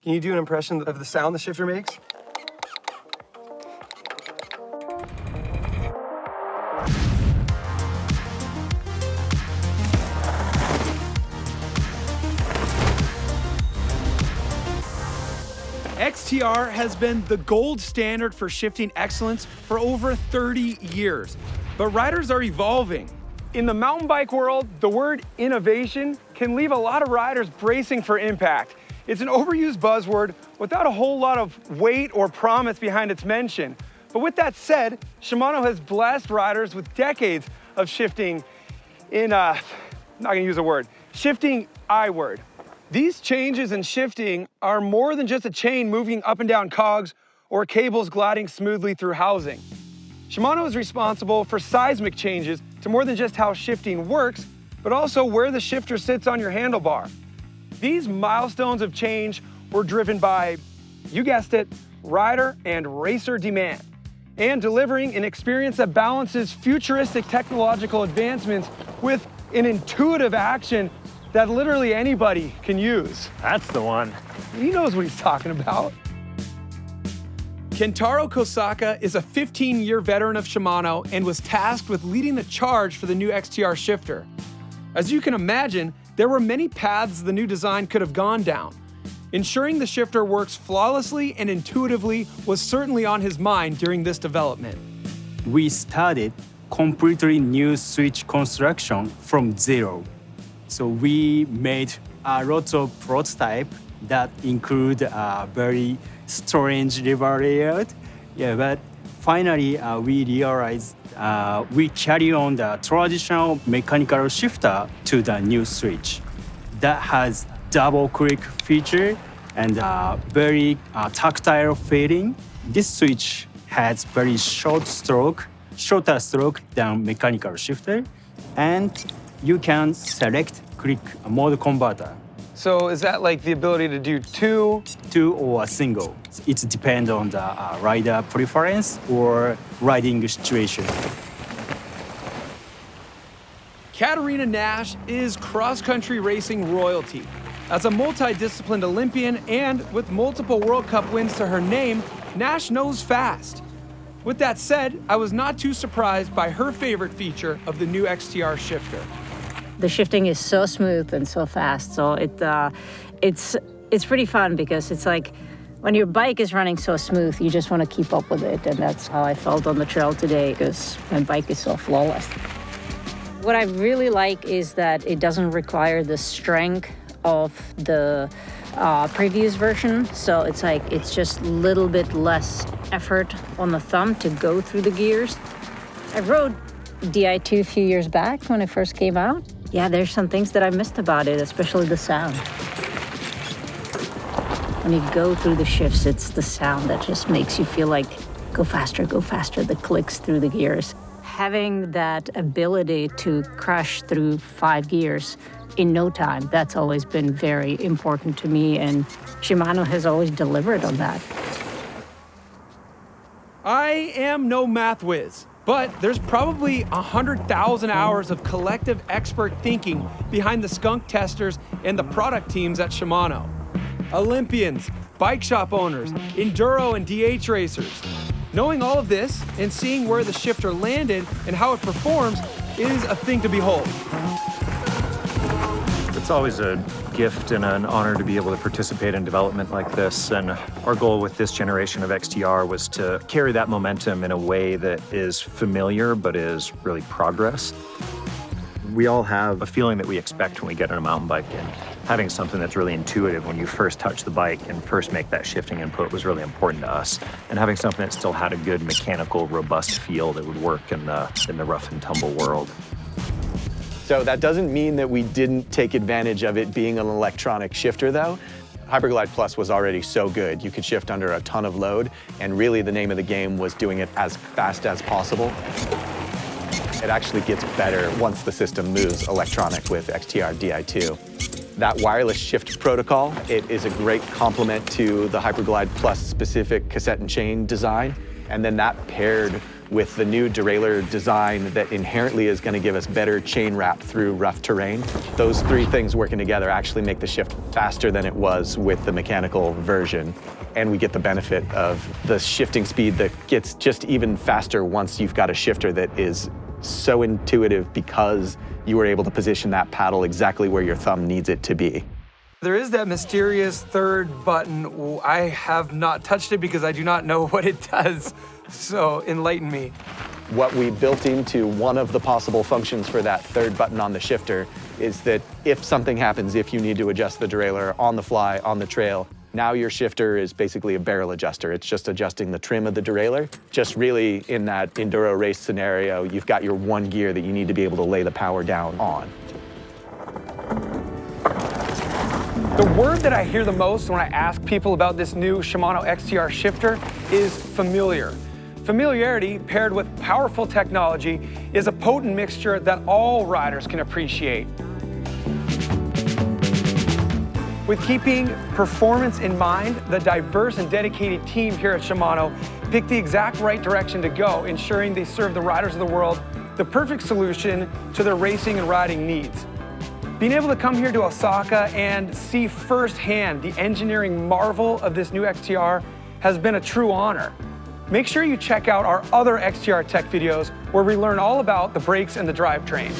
Can you do an impression of the sound the shifter makes? XTR has been the gold standard for shifting excellence for over 30 years, but riders are evolving. In the mountain bike world, the word innovation can leave a lot of riders bracing for impact. It's an overused buzzword without a whole lot of weight or promise behind its mention. But with that said, Shimano has blessed riders with decades of shifting in, not gonna use a word, shifting I-word. These changes in shifting are more than just a chain moving up and down cogs or cables gliding smoothly through housing. Shimano is responsible for seismic changes to more than just how shifting works, but also where the shifter sits on your handlebar. These milestones of change were driven by, you guessed it, rider and racer demand, and delivering an experience that balances futuristic technological advancements with an intuitive action that literally anybody can use. That's the one. He knows what he's talking about. Kentaro Kosaka is a 15-year veteran of Shimano and was tasked with leading the charge for the new XTR shifter. As you can imagine, there were many paths the new design could have gone down. Ensuring the shifter works flawlessly and intuitively was certainly on his mind during this development. We started completely new switch construction from zero. So we made a lot of prototypes that include a very strange lever layout. Yeah, but finally we realized we carry on the traditional mechanical shifter to the new switch. That has double click feature and very tactile feeling. This switch has very shorter stroke than mechanical shifter, and you can select click mode converter. So is that like the ability to do two? Two or a single. It depends on the rider preference or riding situation. Katarina Nash is cross-country racing royalty. As a multidisciplined Olympian and with multiple World Cup wins to her name, Nash knows fast. With that said, I was not too surprised by her favorite feature of the new XTR shifter. The shifting is so smooth and so fast, so it's pretty fun because it's like when your bike is running so smooth, you just want to keep up with it, and that's how I felt on the trail today because my bike is so flawless. What I really like is that it doesn't require the strength of the previous version, so it's just a little bit less effort on the thumb to go through the gears. I rode Di2 a few years back when it first came out. Yeah, there's some things that I missed about it, especially the sound. When you go through the shifts, it's the sound that just makes you feel like, go faster, the clicks through the gears. Having that ability to crush through 5 gears in no time, that's always been very important to me, and Shimano has always delivered on that. I am no math whiz, but there's probably 100,000 hours of collective expert thinking behind the skunk testers and the product teams at Shimano. Olympians, bike shop owners, enduro and DH racers. Knowing all of this and seeing where the shifter landed and how it performs is a thing to behold. It's always a gift and an honor to be able to participate in development like this. And our goal with this generation of XTR was to carry that momentum in a way that is familiar, but is really progress. We all have a feeling that we expect when we get on a mountain bike, and having something that's really intuitive when you first touch the bike and first make that shifting input was really important to us. And having something that still had a good mechanical, robust feel that would work in the rough and tumble world. So that doesn't mean that we didn't take advantage of it being an electronic shifter, though. Hyperglide Plus was already so good. You could shift under a ton of load, and really the name of the game was doing it as fast as possible. It actually gets better once the system moves electronic with XTR Di2. That wireless shift protocol, it is a great complement to the Hyperglide Plus specific cassette and chain design. And then that paired with the new derailleur design that inherently is going to give us better chain wrap through rough terrain. Those three things working together actually make the shift faster than it was with the mechanical version. And we get the benefit of the shifting speed that gets just even faster once you've got a shifter that is so intuitive because you were able to position that paddle exactly where your thumb needs it to be. There is that mysterious third button. I have not touched it because I do not know what it does. So enlighten me. What we built into one of the possible functions for that third button on the shifter is that if something happens, if you need to adjust the derailleur on the fly, on the trail, now your shifter is basically a barrel adjuster. It's just adjusting the trim of the derailleur. Just really in that enduro race scenario, you've got your one gear that you need to be able to lay the power down on. The word that I hear the most when I ask people about this new Shimano XTR shifter is familiar. Familiarity paired with powerful technology is a potent mixture that all riders can appreciate. With keeping performance in mind, the diverse and dedicated team here at Shimano picked the exact right direction to go, ensuring they serve the riders of the world the perfect solution to their racing and riding needs. Being able to come here to Osaka and see firsthand the engineering marvel of this new XTR has been a true honor. Make sure you check out our other XTR tech videos where we learn all about the brakes and the drivetrain.